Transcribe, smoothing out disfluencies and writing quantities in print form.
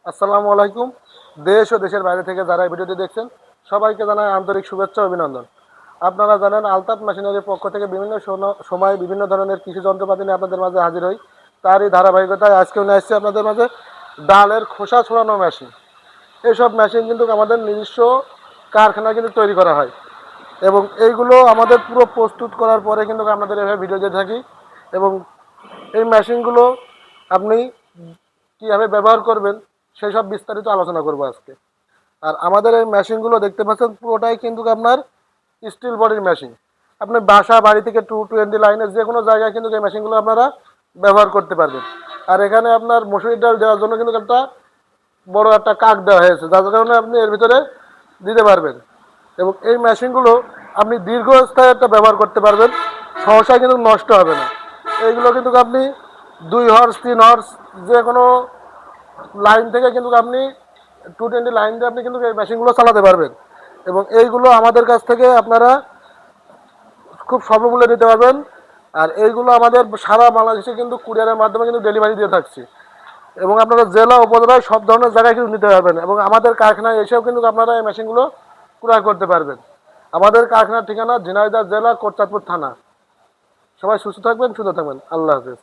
আসসালামু আলাইকুম। দেশ ও দেশের বাইরে থেকে যারা এই ভিডিওটি দেখছেন সবাইকে জানাই আন্তরিক শুভেচ্ছা ও অভিনন্দন। আপনারা জানেন আলতাফ মেশিনারির পক্ষ থেকে বিভিন্ন সময় বিভিন্ন ধরনের কৃষি যন্ত্রপাতি নিয়ে আপনাদের মাঝে হাজির হই। তারই ধারাবাহিকতায় আজকেও নিয়ে আসছি আপনাদের মাঝে ডালের খোসা ছড়ানো মেশিন। এইসব মেশিন কিন্তু আমাদের নিজস্ব কারখানায় কিন্তু তৈরি করা হয় এবং এইগুলো আমাদের পুরো প্রস্তুত করার পরে কিন্তু আপনাদের এভাবে ভিডিও দিয়ে থাকি এবং এই মেশিনগুলো আপনি কীভাবে ব্যবহার করবেন সেই সব বিস্তারিত আলোচনা করবো আজকে। আর আমাদের এই মেশিনগুলো দেখতে পাচ্ছেন পুরোটাই কিন্তু আপনার স্টিল বডির মেশিন। আপনি বাসা বাড়ি থেকে 220 লাইনে যে কোনো জায়গায় কিন্তু এই মেশিনগুলো আপনারা ব্যবহার করতে পারবেন। আর এখানে আপনার মসুরির ডাল দেওয়ার জন্য কিন্তু একটা বড় একটা কাক দেওয়া হয়েছে, যার কারণে আপনি এর ভিতরে দিতে পারবেন এবং এই মেশিনগুলো আপনি দীর্ঘস্থায়ী একটা ব্যবহার করতে পারবেন, সহসা কিন্তু নষ্ট হবে না। এইগুলো কিন্তু আপনি 2 হর্স 3 হর্স যে কোনো লাইন থেকে কিন্তু আপনি 220 লাইন দিয়ে আপনি কিন্তু এই মেশিনগুলো চালাতে পারবেন এবং এইগুলো আমাদের কাছ থেকে আপনারা খুব স্বল্প মূল্যে নিতে পারবেন। আর এইগুলো আমাদের সারা বাংলাদেশে কিন্তু কুরিয়ারের মাধ্যমে কিন্তু ডেলিভারি দিয়ে থাকছি এবং আপনারা জেলা উপজেলায় সব ধরনের জায়গায় কিন্তু নিতে পারবেন এবং আমাদের কারখানায় এসেও কিন্তু আপনারা এই মেশিনগুলো ক্রয় করতে পারবেন। আমাদের কারখানার ঠিকানা ঝিনাইদহ জেলা কোটচাঁদপুর থানা। সবাই সুস্থ থাকবেন, সুন্দর থাকবেন। আল্লাহ হাফেজ।